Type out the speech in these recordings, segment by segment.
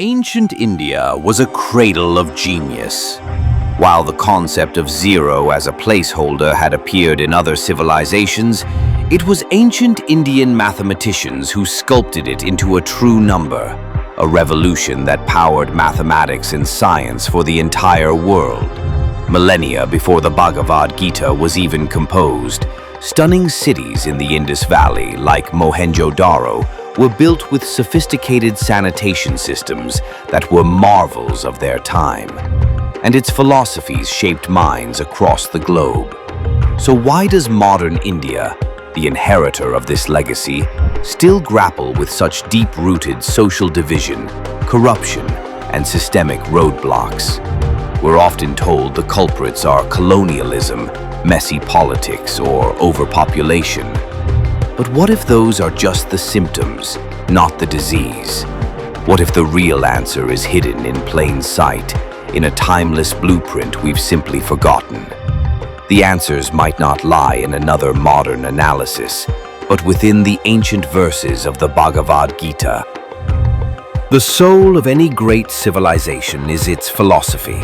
Ancient India was a cradle of genius. While the concept of zero as a placeholder had appeared in other civilizations, it was ancient Indian mathematicians who sculpted it into a true number, a revolution that powered mathematics and science for the entire world. Millennia before the Bhagavad Gita was even composed, stunning cities in the Indus Valley, like Mohenjo-daro, were built with sophisticated sanitation systems that were marvels of their time. And its philosophies shaped minds across the globe. So why does modern India, the inheritor of this legacy, still grapple with such deep-rooted social division, corruption, and systemic roadblocks? We're often told the culprits are colonialism, messy politics, or overpopulation. But what if those are just the symptoms, not the disease? What if the real answer is hidden in plain sight, in a timeless blueprint we've simply forgotten? The answers might not lie in another modern analysis, but within the ancient verses of the Bhagavad Gita. The soul of any great civilization is its philosophy.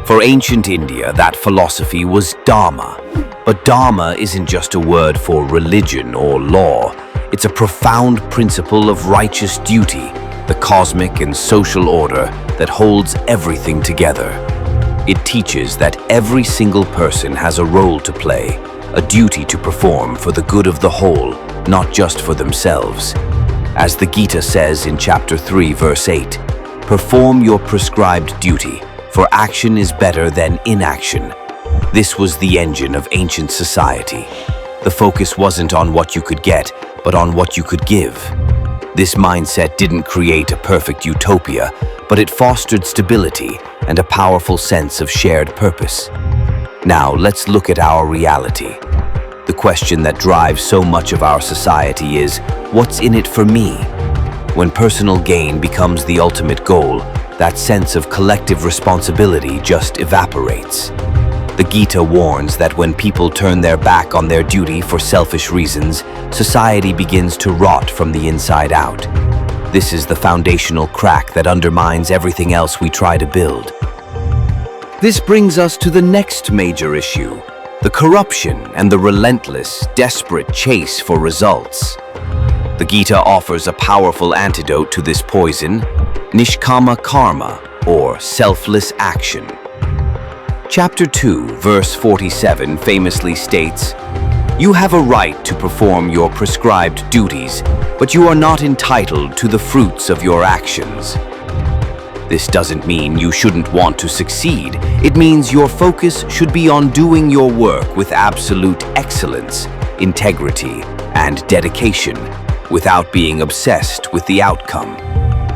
For ancient India, that philosophy was Dharma. But Dharma isn't just a word for religion or law. It's a profound principle of righteous duty, the cosmic and social order that holds everything together. It teaches that every single person has a role to play, a duty to perform for the good of the whole, not just for themselves. As the Gita says in chapter 3, verse 8, "Perform your prescribed duty, for action is better than inaction." This was the engine of ancient society. The focus wasn't on what you could get, but on what you could give. This mindset didn't create a perfect utopia, but it fostered stability and a powerful sense of shared purpose. Now, let's look at our reality. The question that drives so much of our society is, what's in it for me? When personal gain becomes the ultimate goal, that sense of collective responsibility just evaporates. The Gita warns that when people turn their back on their duty for selfish reasons, society begins to rot from the inside out. This is the foundational crack that undermines everything else we try to build. This brings us to the next major issue, the corruption and the relentless, desperate chase for results. The Gita offers a powerful antidote to this poison, Nishkama Karma, or selfless action. Chapter 2, verse 47 famously states, "You have a right to perform your prescribed duties, but you are not entitled to the fruits of your actions." This doesn't mean you shouldn't want to succeed. It means your focus should be on doing your work with absolute excellence, integrity, and dedication, without being obsessed with the outcome.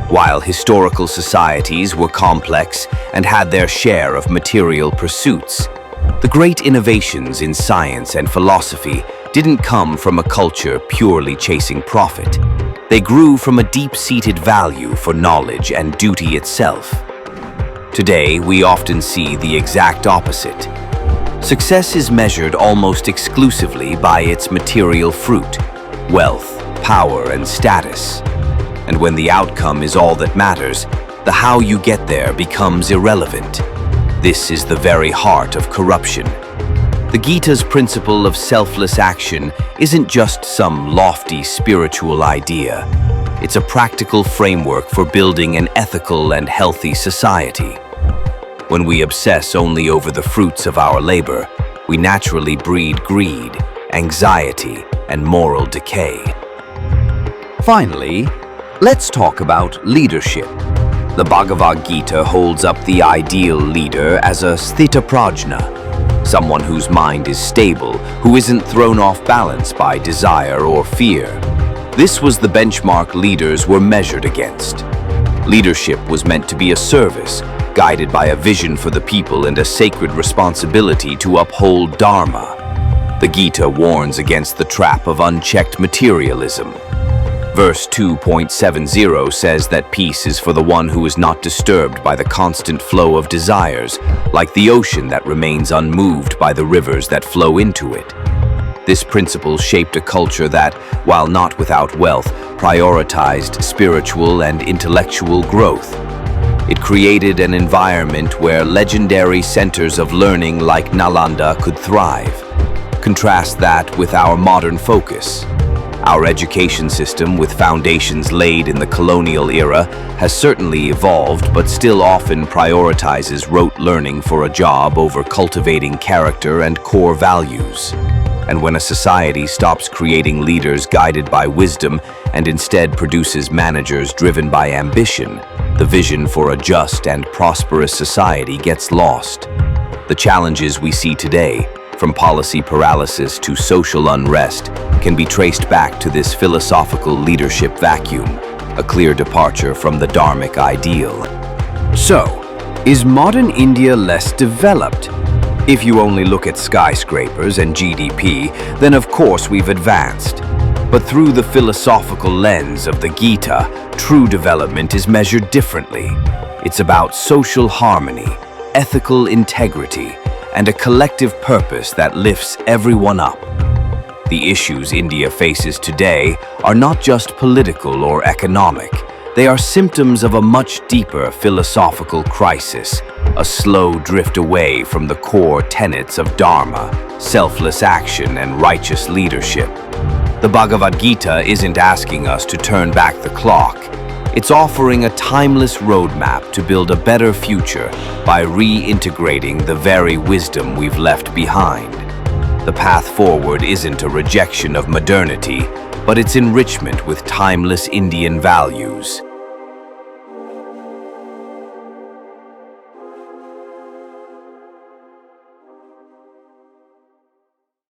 While historical societies were complex and had their share of material pursuits, the great innovations in science and philosophy didn't come from a culture purely chasing profit. They grew from a deep-seated value for knowledge and duty itself. Today, we often see the exact opposite. Success is measured almost exclusively by its material fruit, wealth, power, and status. And when the outcome is all that matters, the how you get there becomes irrelevant. This is the very heart of corruption. The Gita's principle of selfless action isn't just some lofty spiritual idea. It's a practical framework for building an ethical and healthy society. When we obsess only over the fruits of our labor, we naturally breed greed, anxiety, and moral decay. Finally, let's talk about leadership. The Bhagavad Gita holds up the ideal leader as a Sthitaprajna, someone whose mind is stable, who isn't thrown off balance by desire or fear. This was the benchmark leaders were measured against. Leadership was meant to be a service, guided by a vision for the people and a sacred responsibility to uphold Dharma. The Gita warns against the trap of unchecked materialism. Verse 2.70 says that peace is for the one who is not disturbed by the constant flow of desires, like the ocean that remains unmoved by the rivers that flow into it. This principle shaped a culture that, while not without wealth, prioritized spiritual and intellectual growth. It created an environment where legendary centers of learning like Nalanda could thrive. Contrast that with our modern focus. Our education system, with foundations laid in the colonial era, has certainly evolved, but still often prioritizes rote learning for a job over cultivating character and core values. And when a society stops creating leaders guided by wisdom and instead produces managers driven by ambition, the vision for a just and prosperous society gets lost. The challenges we see today, from policy paralysis to social unrest, can be traced back to this philosophical leadership vacuum, a clear departure from the Dharmic ideal. So, is modern India less developed? If you only look at skyscrapers and GDP, then of course we've advanced. But through the philosophical lens of the Gita, true development is measured differently. It's about social harmony, ethical integrity, and a collective purpose that lifts everyone up. The issues India faces today are not just political or economic. They are symptoms of a much deeper philosophical crisis, a slow drift away from the core tenets of Dharma, selfless action, and righteous leadership. The Bhagavad Gita isn't asking us to turn back the clock. It's offering a timeless roadmap to build a better future by reintegrating the very wisdom we've left behind. The path forward isn't a rejection of modernity, but its enrichment with timeless Indian values.